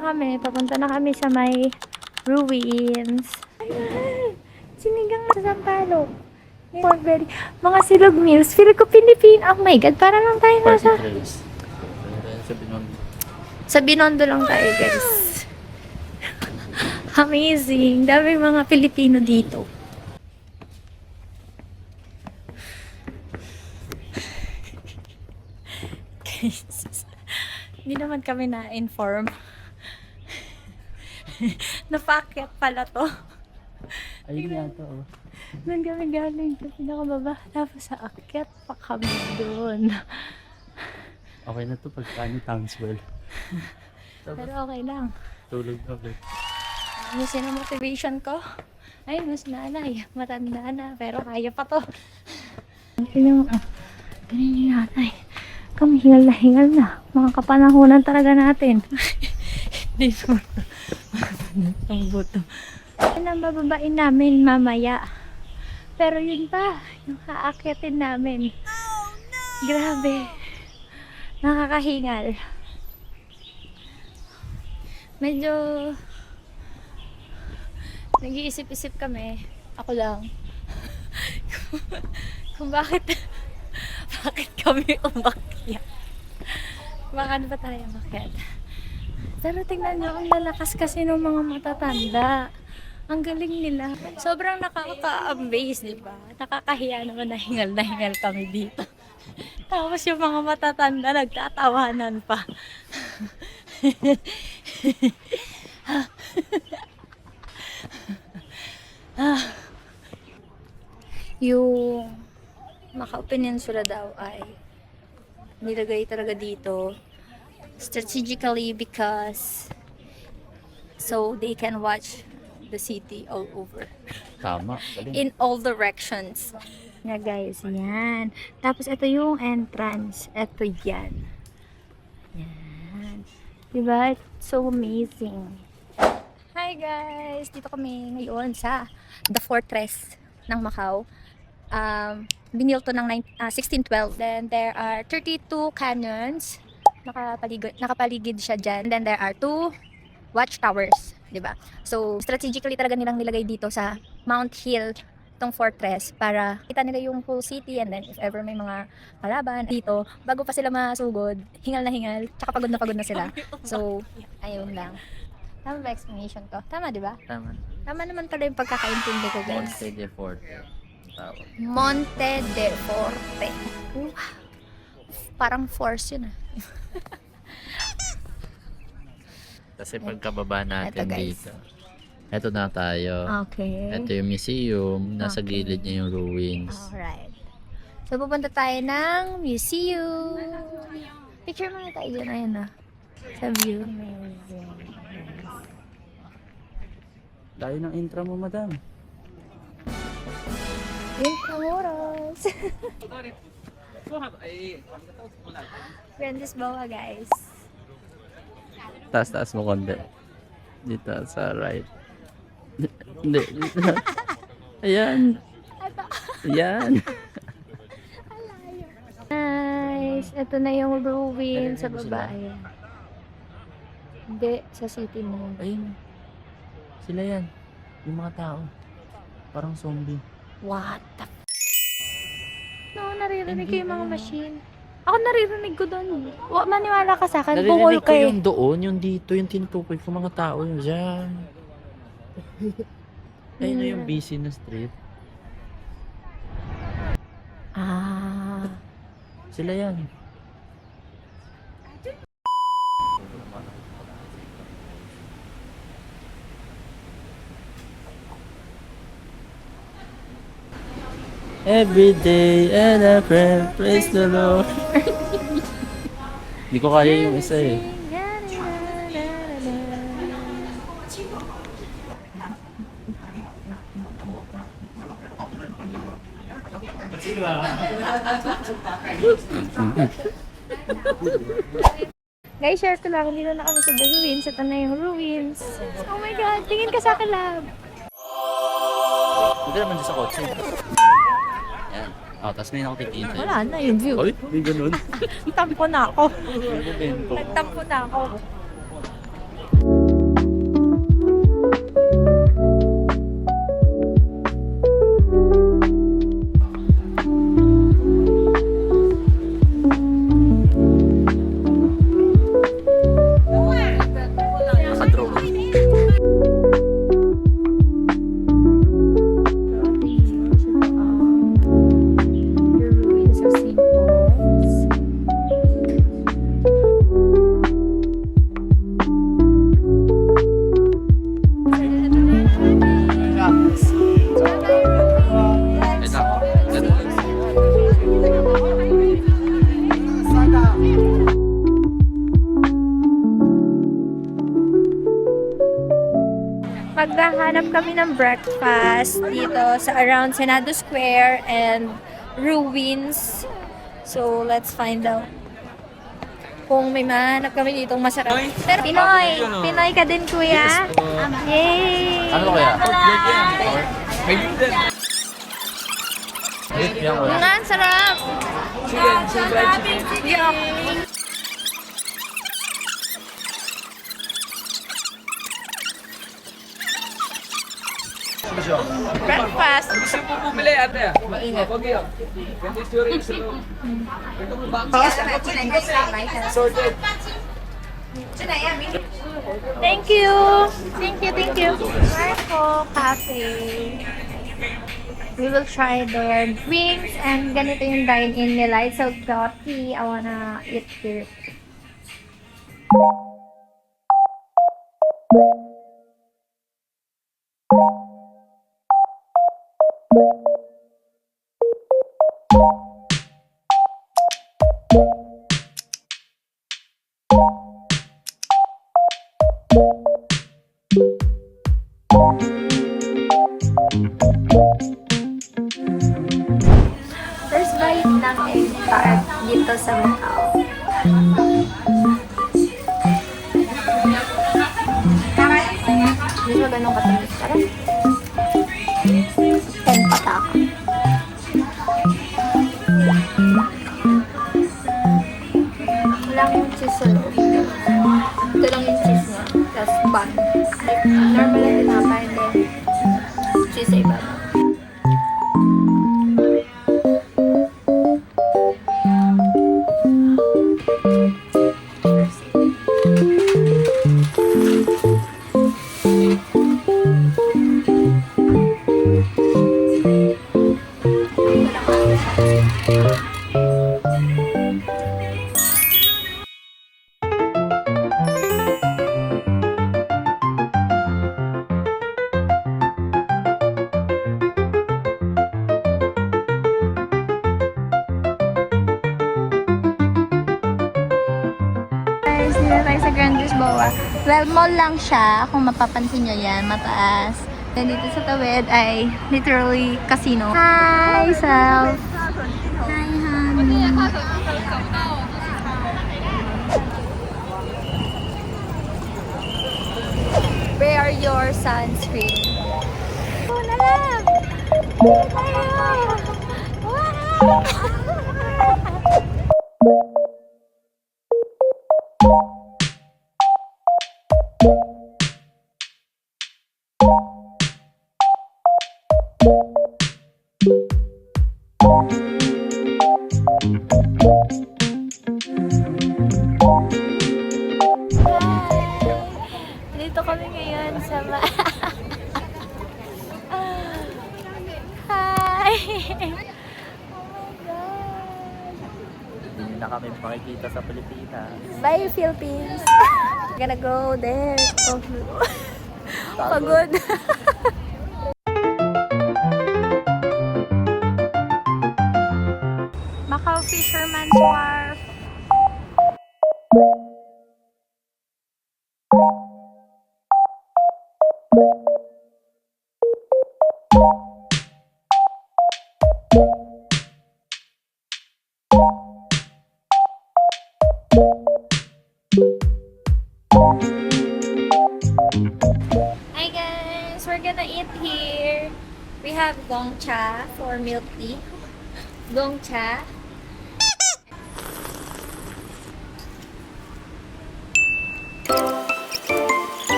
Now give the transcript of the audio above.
na kami. Papunta na kami sa may ruins. Ayan! Sinigang na Sampaloc. Portberry. Mga silog meals. Feel ko Philippine. Oh my God, para lang tayo nasa... Sa Binondo lang tayo, guys. Amazing. Daming mga Pilipino dito. Guys, hindi naman kami na-inform. Napaakyat pala to. Ayun nga to, oh. Doon kami galing sa pinakababa. Tapos sa akyat pa kami doon. Okay na to pagkano Townswell. Pero okay lang. Tulog na ulit. Miss yung motivation ko. Ay, mas nanay. Matanda na. Pero kaya pa to. Ganyan yung nanay. Kami hingal na. Mga kapanahonan talaga natin. Hindi naman. Ang buto. Yan ang bababain namin mamaya. Pero yun pa. Yung haakyatin namin. Grabe. Nakakahingal. Medyo nag-iisip-isip kami. Ako lang. kung bakit kami umakyat. Bakit ba tayo umakyat? Pero tingnan nyo, ang lalakas kasi ng mga matatanda. Ang galing nila. Sobrang nakaka-amaze, di ba? Nakakahiya naman na hingal kami dito. Tapos yung mga matatanda nagtatawanan pa. Yung Macau Peninsula daw ay nilagay talaga dito strategically because so they can watch the city all over. Tama. Galing. In all directions. Nga guys, yan. Tapos ito yung entrance. Ito yan. Yan. Diba? It's so amazing. Hi guys! Dito kami ngayon sa The Fortress ng Macau. Binil to ng 1612. Then there are 32 cannons. Nakapaligid siya dyan. Then there are 2 watchtowers. Diba? So, strategically talaga nilang nilagay dito sa Mount Hill tong fortress para kita nila yung whole city, and then if ever may mga kalaban dito, bago pa sila masugod, hingal na hingal, tsaka pagod na sila. So, ayun lang. Tama ba explanation ko? Tama, di ba? Tama. Tama naman pala yung pagkakaintindi ko, guys. Monte de Forte. Tawag. Monte de Forte. Wow. Parang force yun, ah. Kasi pagkababa natin Eto, guys. dito. Eto na tayo. Okay. Ito yung museum. Nasa Okay. gilid niya yung ruins. Alright. So, pupunta tayo ng museum. Picture muna tayo dyan. Ayan na. Sa view. Amazing. Layo ng intro mo, madam. Intramuros. Princess Boa, guys. Taas mo konti. Dito sa right. Hindi. Dito. Ayan. Ayan. Nice. Ito na yung ruin sa baba. Ayan. Hindi, sa city mo. Ayun. Sila yan. Yung mga tao. Parang zombie. What the No, naririnig ko yung mga machine. Ako naririnig ko doon. Maniwala ka sa akin. Bungol Narinig ko ka eh. yung doon, yung dito, yung tinutukoy ko mga tao yun dyan. Ayun na yung busy na street. Ah. Sila yan. Every day and I pray, praise the Lord. Hindi ko kaya yung isa eh. Guys, share ko lang. Dito na kami sa The Ruins. Ito na yung ruins. Oh my God. Tingin ka sa akin, love. Hindi naman dyan sa kotse. Yan. Oh, tapos may nakikita. Wala na yung view. Oy, may ganun. Tampo na ako. May momento. Nagtampo na ako. Maghahanap kami ng breakfast dito sa around Senado Square and Ruins. So, let's find out kung may mahanap kami ditong masarap. Pero Pinoy! Pinoy ka din, kuya? Yay! Ano kaya? Yan ko. Nga, ang sarap! Breakfast! Gusto po bumili ate. Maingat. Huwag yun. Ganito yung storage room. Ito po box. Sorted. Thank you! Thank you, thank you. Marco Cafe. We will try their drinks and ganito yung dine-in nila. It's so dirty. I wanna eat here. First bite ng egg tart dito sa Macau. Hindi ba ganun katamis? Parang 10 patak. Wala yung cheese sa loob. Ito lang yung cheese niya. Tapos bun. Like, normal lang tinapay and then cheese sa iba. Dito tayo sa Grand Lisboa. Well, mall lang siya. Kung mapapansin nyo yan, mataas. Then dito sa tawid ay literally casino. Hi, self! Hi, honey! Wear your sunscreen. Oh, nalang! Dito tayo! Wow! Dito kami ngayon sa Hi! Oh my God! Hindi na kami makikita sa Pilipinas. Bye, Philippines! Gonna go there. Oh, pagod. Macau Fisherman's Wharf. Hi guys, we're gonna eat here. We have Gongcha for milk tea. Gongcha.